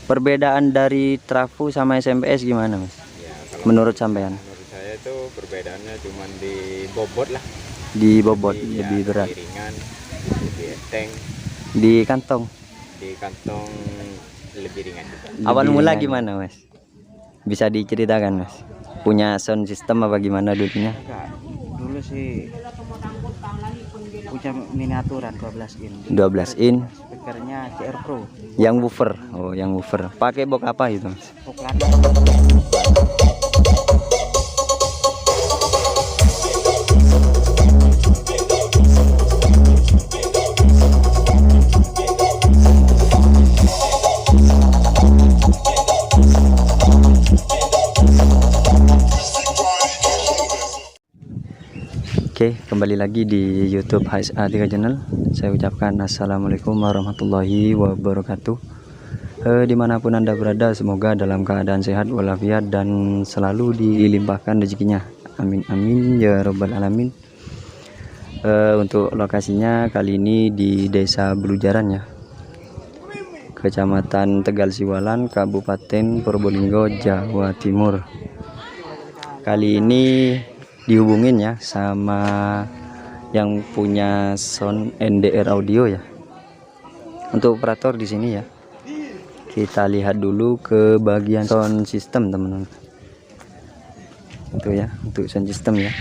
Perbedaan dari trafo sama SMPS gimana, Mas? Ya, kalau Menurut sampean? menurut saya itu perbedaannya cuma di bobot lah. Di bobot Ya, lebih berat, lebih ringan, lebih enteng, di kantong di kantong lebih ringan juga. awal Lebih mula ringan. gimana, Mas? Bisa diceritakan, Mas? Punya sound system apa gimana dulunya? Enggak, dulu sih punya miniaturan 12 in. 12 in Speakernya CR Pro. yang woofer. Oh, yang woofer. Pakai box apa itu, Mas? Poklana. Oke, kembali lagi di YouTube HSA3 Channel. Saya ucapkan assalamualaikum warahmatullahi wabarakatuh. Dimanapun Anda berada, semoga dalam keadaan sehat walafiat dan selalu dilimpahkan rezekinya. Amin amin ya robbal alamin. Untuk lokasinya kali ini di Desa Belujaran ya, Kecamatan Tegal Siwalan, Kabupaten Probolinggo, Jawa Timur. Kali ini dihubungin ya sama yang punya sound NDR audio ya. Untuk operator di sini ya. Kita lihat dulu ke bagian sound system, teman-teman. Itu ya, untuk sound system ya.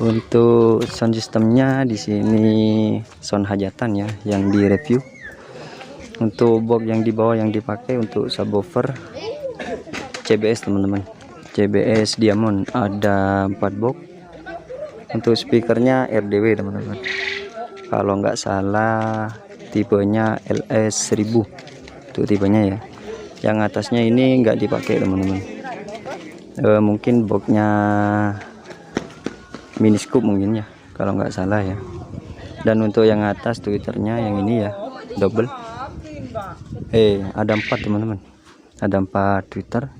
Untuk sound systemnya di sini sound hajatan ya yang direview. Untuk box yang di bawah yang dipakai untuk subwoofer CBS, teman-teman. CBS Diamond ada 4 box. Untuk speakernya RDW, teman-teman. Kalau nggak salah tipenya LS1000 untuk tipenya ya. Yang atasnya ini nggak dipakai, teman-teman. Mungkin boxnya mini scoop mungkin ya, kalau nggak salah ya. Dan untuk yang atas twitternya yang ini ya double. Ada 4, teman-teman. Ada 4 twitter.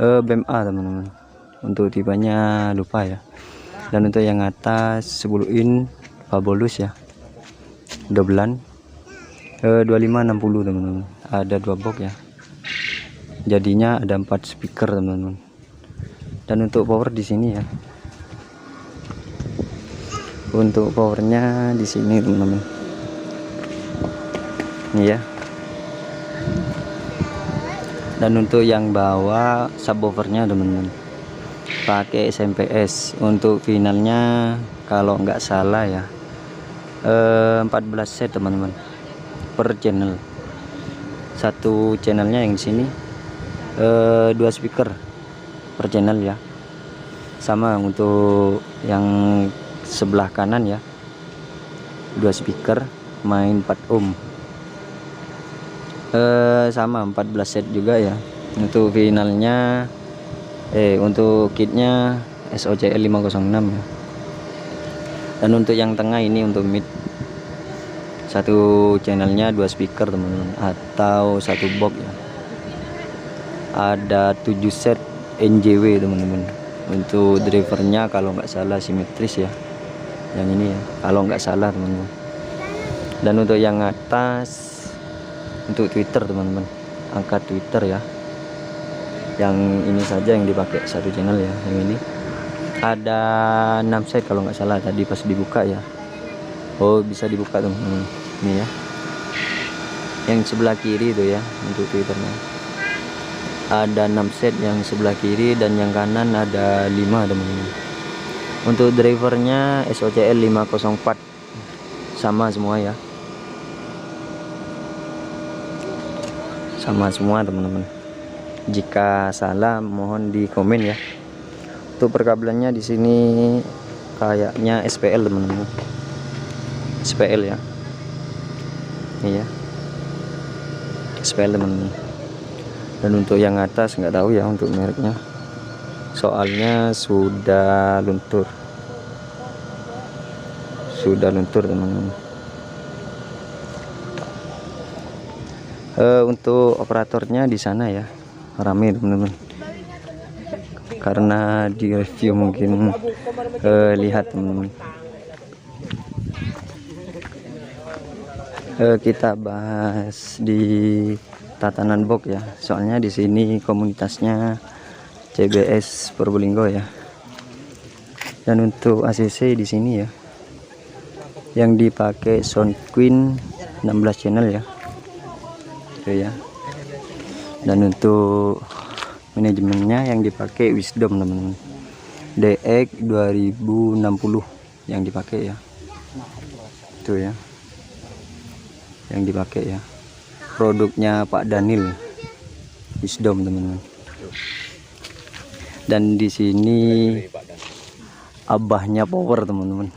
BMA, teman-teman. Untuk tipenya lupa ya. Dan untuk yang atas 10 in Fabolus ya, dobelan 2560, teman-teman. Ada 2 box ya, jadinya ada 4 speaker, teman-teman. Dan untuk power di sini ya, untuk powernya di sini, teman-teman. Ini ya. Dan untuk yang bawah subwoofernya, teman-teman, pakai SMPS. Untuk finalnya kalau nggak salah ya 14 set, teman-teman, per channel. Satu channelnya yang di sini 2 speaker per channel ya. Sama untuk yang sebelah kanan ya, 2 speaker main 4 ohm. Sama 14 set juga ya. Untuk finalnya untuk kitnya SOCL 506 ya. Dan untuk yang tengah ini untuk mid, satu channelnya 2 speaker, teman-teman, atau 1 box ya. Ada 7 set NJW, teman-teman. Untuk drivernya kalau nggak salah simetris ya, yang ini ya, kalau nggak salah, teman-teman. Dan untuk yang atas untuk Twitter, teman-teman, angkat Twitter ya, yang ini saja yang dipakai satu channel ya. Yang ini ada 6 set kalau nggak salah tadi pas dibuka ya. Oh, bisa dibuka, teman-teman. Ini ya, yang sebelah kiri itu ya, untuk Twitternya ada 6 set yang sebelah kiri, dan yang kanan ada 5, teman-teman. Untuk drivernya SOCL 504 sama semua ya, sama semua, teman-teman. Jika salah mohon di komen ya. Untuk perkabelannya di sini kayaknya SPL, teman-teman. SPL ya. Iya. SPL, teman-teman. Dan untuk yang atas nggak tahu ya untuk mereknya. Soalnya sudah luntur. Sudah luntur, teman-teman. Untuk operatornya di sana ya, rame, teman-teman, karena di review mungkin lihat, teman-teman. Kita bahas di tatanan box ya. Soalnya di sini komunitasnya CBS Probolinggo ya. Dan untuk ACC di sini ya, yang dipakai Sound Queen 16 channel ya. Oke ya. Dan untuk manajemennya yang dipakai Wisdom teman-teman. DX 2060 yang dipakai ya. Itu ya. Yang dipakai ya. Produknya Pak Daniel. Wisdom teman-teman. Dan di sini abahnya power teman-teman.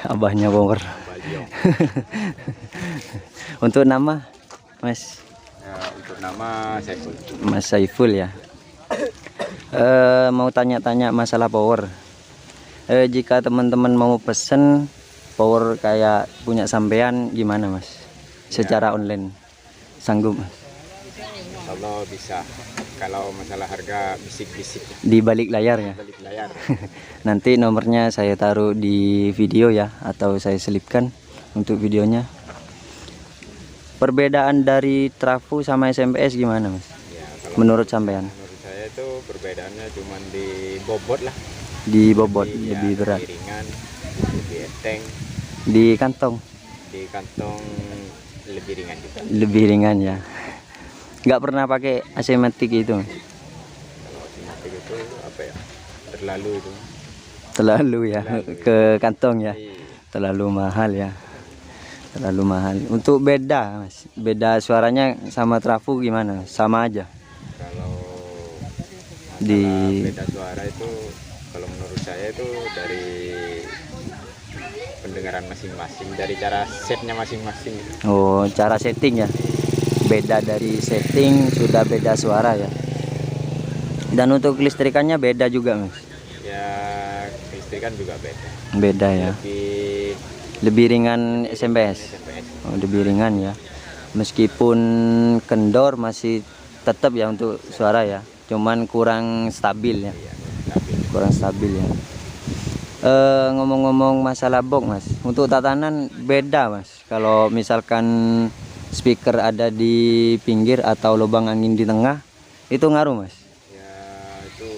Abahnya power. Untuk nama Mas? Ya, untuk nama Saiful. Mas Saiful ya. Mau tanya-tanya masalah power. Jika teman-teman mau pesen power kayak punya sampean gimana Mas? Secara online sanggup Mas? Kalau bisa. Kalau masalah harga bisik-bisik Di balik layar ya. balik layar. Nanti nomornya saya taruh di video ya, atau saya selipkan untuk videonya. Perbedaan dari trafo sama SMPS gimana Mas? Ya, kalau Menurut sampean? menurut saya itu perbedaannya cuma di bobot lah. Di bobot Ya, lebih berat, lebih ringan, lebih enteng, di kantong di kantong lebih ringan juga. lebih ringan ya. Nggak pernah pakai asematik itu Mas? Kalau otomatis itu apa ya? Terlalu itu. Terlalu ya ke kantong ya. Iya. Terlalu mahal ya. Terlalu mahal. Untuk beda Mas, beda suaranya sama trafo gimana? Sama aja. Kalau Di beda suara itu, kalau menurut saya itu dari pendengaran masing-masing, dari cara setnya masing-masing. Oh, cara setting ya. Beda dari setting sudah beda suara ya. Dan untuk kelistrikannya beda juga Mas. Ya, kelistrikan juga beda. Beda ya. Lebih ringan SMPS. SMPS. Oh, lebih ringan ya. Meskipun kendor masih tetap ya untuk suara ya. Cuman kurang stabil ya. Iya, tapi Kurang stabil ya. Ngomong-ngomong masalah box Mas, untuk tatanan beda Mas. Kalau misalkan speaker ada di pinggir atau lubang angin di tengah, itu ngaruh Mas. ya itu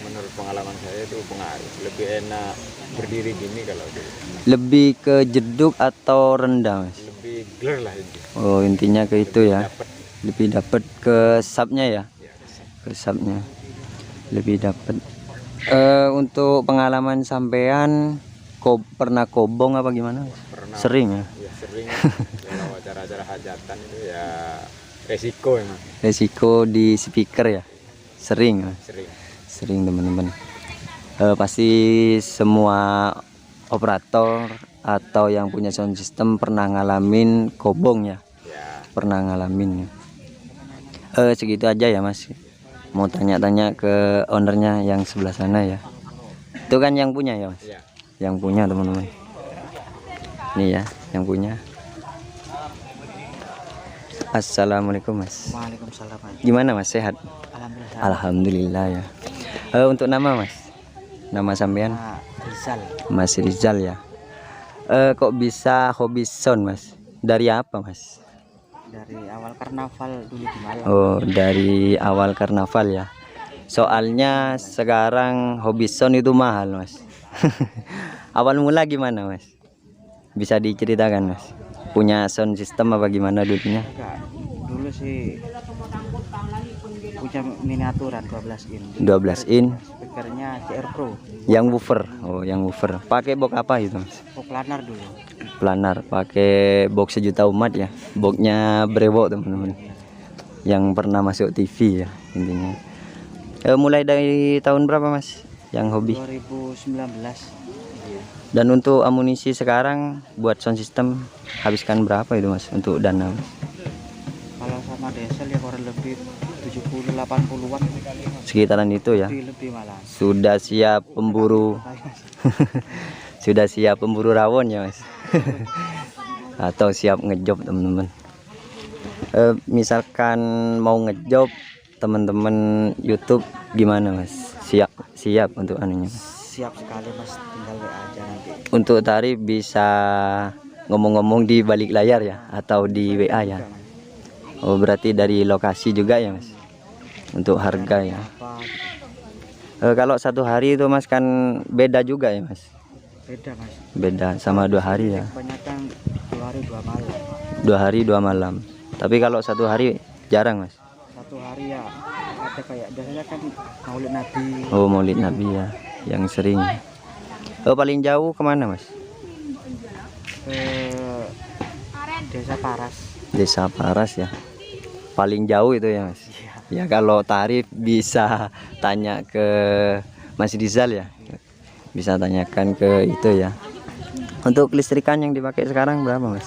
menurut pengalaman saya itu pengaruh. Lebih enak berdiri gini kalau itu. Lebih ke jeduk atau rendah Mas? Lebih clear lah itu. Oh, intinya ke itu ya. Dapat Lebih dapat ke subnya ya. ya, Ke subnya. Lebih dapat. Untuk pengalaman sampean pernah kobong apa gimana Mas? pernah. Sering ya. Ya sering kalau acara-acara hajatan itu ya resiko emang. Resiko di speaker ya. Sering Mas. Sering. Teman-teman. Pasti semua operator atau yang punya sound system pernah ngalamin kobong ya. Ya, Pernah ngalamin ya. Segitu aja ya Mas. Mau tanya-tanya ke ownernya yang sebelah sana ya. Itu kan yang punya ya Mas. ya. Yang punya teman-teman. Nih ya, yang punya. Assalamualaikum Mas. Waalaikumsalam Mas. Gimana Mas, sehat? Alhamdulillah. Alhamdulillah ya. Untuk nama Mas, nama sampean? Rizal. Mas Rizal ya. Kok bisa hobi sound Mas? Dari apa Mas? Dari awal karnaval dulu di Malang. Oh, dari awal karnaval ya. Soalnya sekarang hobi sound itu mahal Mas. Awal mula gimana Mas? Bisa diceritakan Mas? Punya sound system apa gimana dulunya? Enggak, dulu sih punya miniaturan 12 in. 12 in. Speakernya CR Pro. Yang woofer. Oh, yang woofer. Pakai box apa itu Mas? Poplanar dulu. Planar, pakai box sejuta umat ya. Boxnya Brewo teman-teman. Yang pernah masuk TV ya intinya. Mulai dari tahun berapa Mas yang hobi? 2019. Iya. Dan untuk amunisi sekarang buat sound system habiskan berapa itu Mas untuk dana Mas? Kalau sama diesel ya kurang lebih 70-80-an. Sekitaran itu ya. Lebih malah. Sudah siap pemburu. Sudah siap pemburu rawon ya Mas. Atau siap ngejob teman-teman. Misalkan mau ngejob teman-teman YouTube gimana Mas? Siap untuk anunya Mas? Siap sekali Mas, tinggal WA aja nanti. Untuk tarif bisa ngomong-ngomong di balik layar ya atau di WA ya? Oh berarti dari lokasi juga ya Mas untuk harga ya. Apa Kalau 1 hari itu Mas kan beda juga ya Mas? beda Mas. Beda sama 2 hari ya. Kebanyakan 2 hari 2 malam. 2 hari 2 malam. Tapi kalau 1 hari jarang Mas. 1 hari ya ada kayak biasanya kan Maulid Nabi. Oh Maulid Nabi ya yang sering. Paling jauh kemana Mas? Ke Desa Paras. Desa Paras ya. Paling jauh itu ya Mas. Iya. Ya kalau tarif bisa tanya ke Mas Rizal ya. Bisa tanyakan ke itu ya. Untuk kelistrikan yang dipakai sekarang berapa Mas?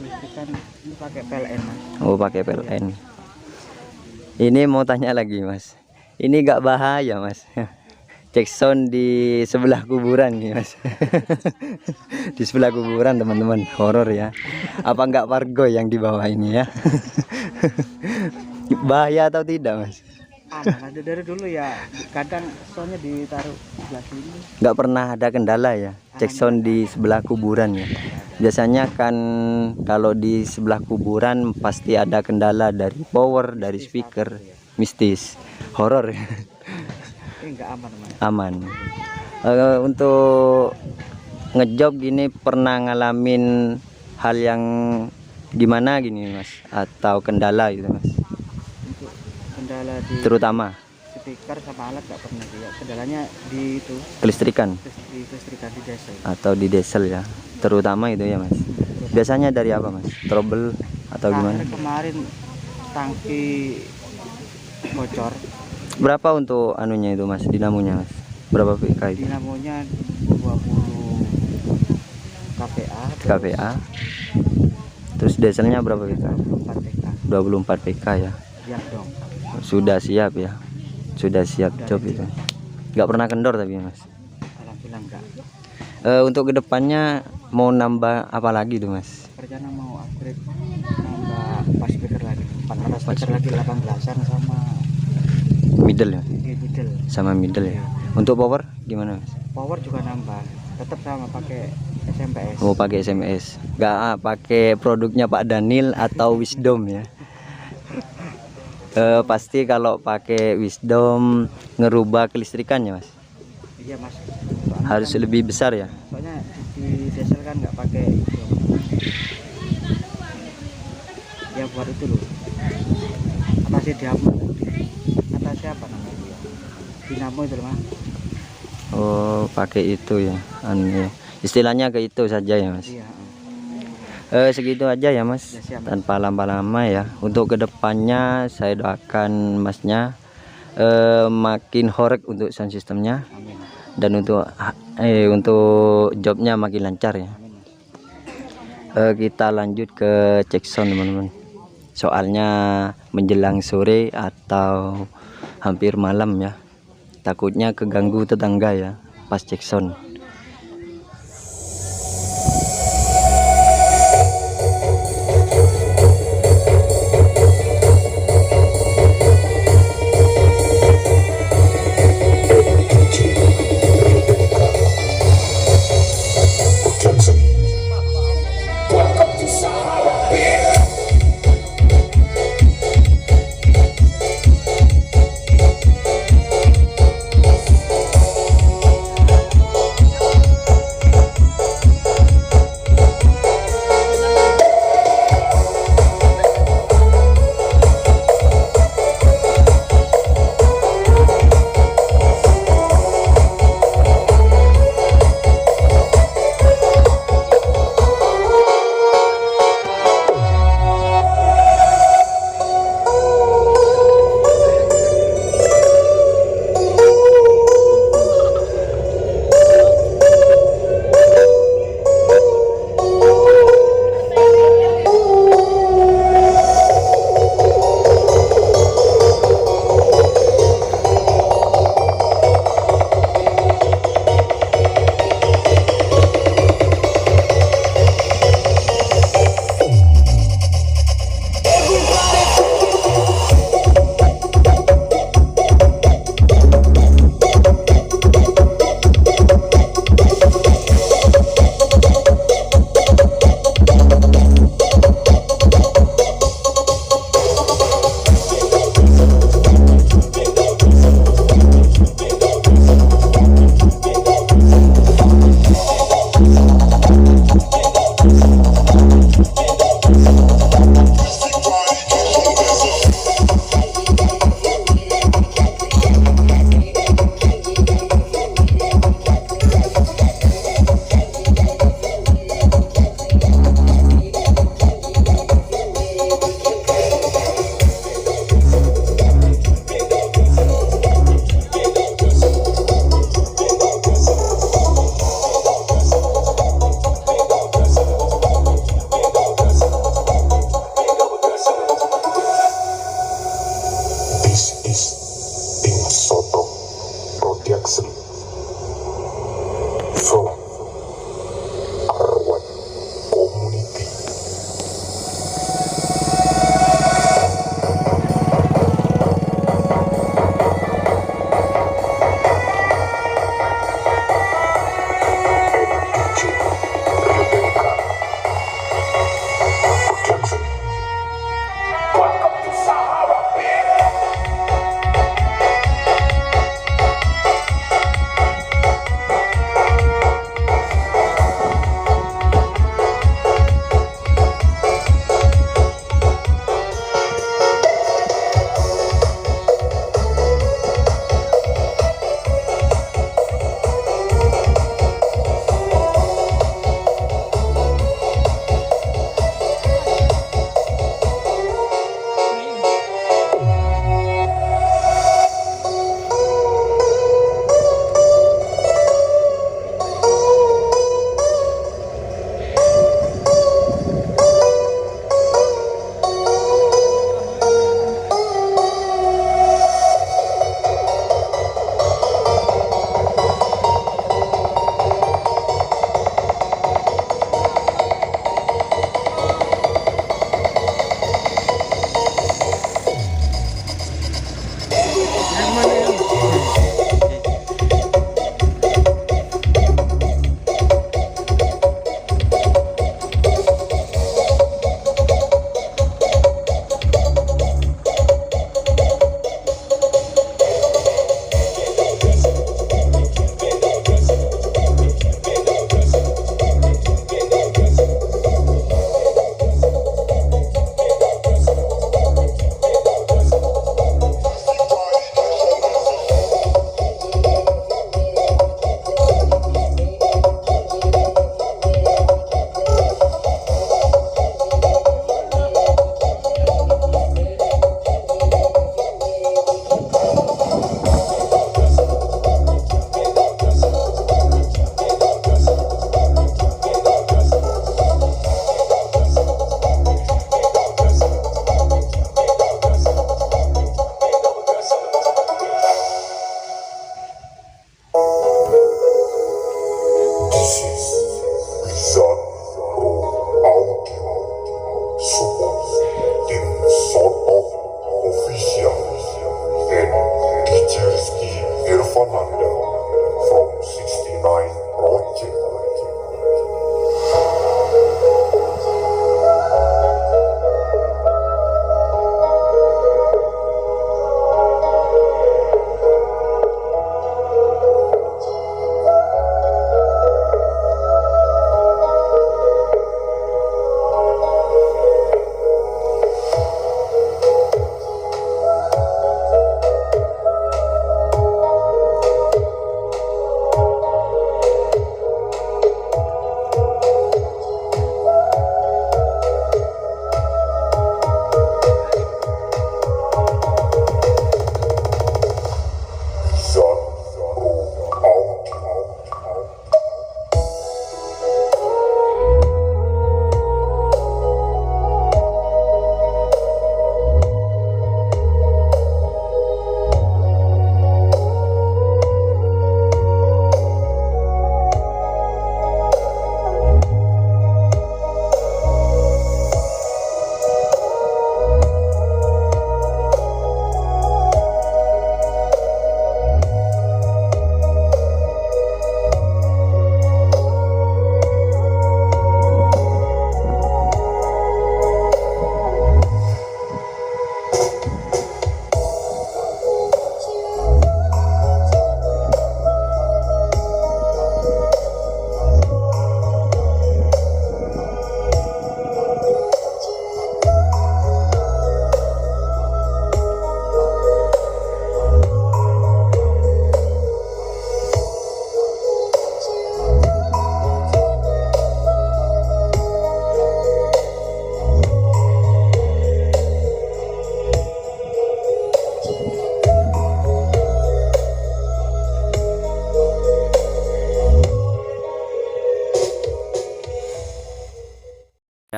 Listrikan ini pakai PLN Mas. Oh pakai PLN. Ini mau tanya lagi Mas. Ini gak bahaya Mas? Cek sound di sebelah kuburan nih Mas. Di sebelah kuburan teman-teman, horor ya. Apa enggak Pargo yang di bawah ini ya? Bahaya atau tidak Mas? Ada dari dulu ya. Kadang soundnya ditaruh sebelah sini. Nggak pernah ada kendala ya cek sound di sebelah kuburan ya. Biasanya kan kalau di sebelah kuburan pasti ada kendala dari power, dari speaker, mistis, horor ya. Enggak aman Mas. Aman. Untuk ngejob gini pernah ngalamin hal yang gimana gini Mas atau kendala gitu Mas, Untuk kendala di terutama speaker sama alat nggak pernah dia. Kendalanya di itu kelistrikan di listrikan di desa. atau di diesel ya, terutama itu ya Mas. Biasanya dari apa Mas, trouble atau gimana? Kemarin tangki bocor, Berapa untuk anunya itu Mas, dinamonya Mas? Berapa PK itu? dinamonya 20 kPa. kPa. Terus dieselnya berapa PK? 24 PK. 24 PK ya. Siap dong. Sudah siap ya. Sudah siap job itu. Nggak pernah kendor tapi Mas. Alhamdulillah enggak. Untuk kedepannya mau nambah apa lagi tuh Mas? Rencana mau upgrade nambah pas speaker lagi. 4 speaker lagi 18-an sama Middle ya. middle. Sama middle ya. Untuk power gimana Mas? Power juga nambah. Tetap sama pakai SMPS. Mau pakai SMS? Nggak pakai produknya Pak Daniel atau Wisdom ya? Pasti kalau pakai Wisdom ngerubah kelistrikannya Mas. Iya Mas. Harus lebih besar ya. Soalnya di diesel kan nggak pakai itu. Ya buat itu loh. Apa sih atas siapa namanya dia? Dinamo itu loh Mas. Oh pakai itu ya, anu ya. Istilahnya ke itu saja ya Mas. Iya. Segitu aja ya Mas, Ya, siap, Mas. tanpa lama-lama ya. Untuk kedepannya saya doakan Masnya makin horek untuk sound systemnya, Amin. dan untuk jobnya makin lancar ya. Amin. Kita lanjut ke cek sound teman-teman. Soalnya menjelang sore atau hampir malam ya. Takutnya keganggu tetangga ya pas cek sound.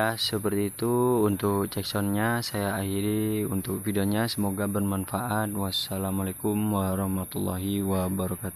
ya seperti itu untuk cek soundnya. Saya akhiri untuk videonya, semoga bermanfaat. Wassalamualaikum warahmatullahi wabarakatuh.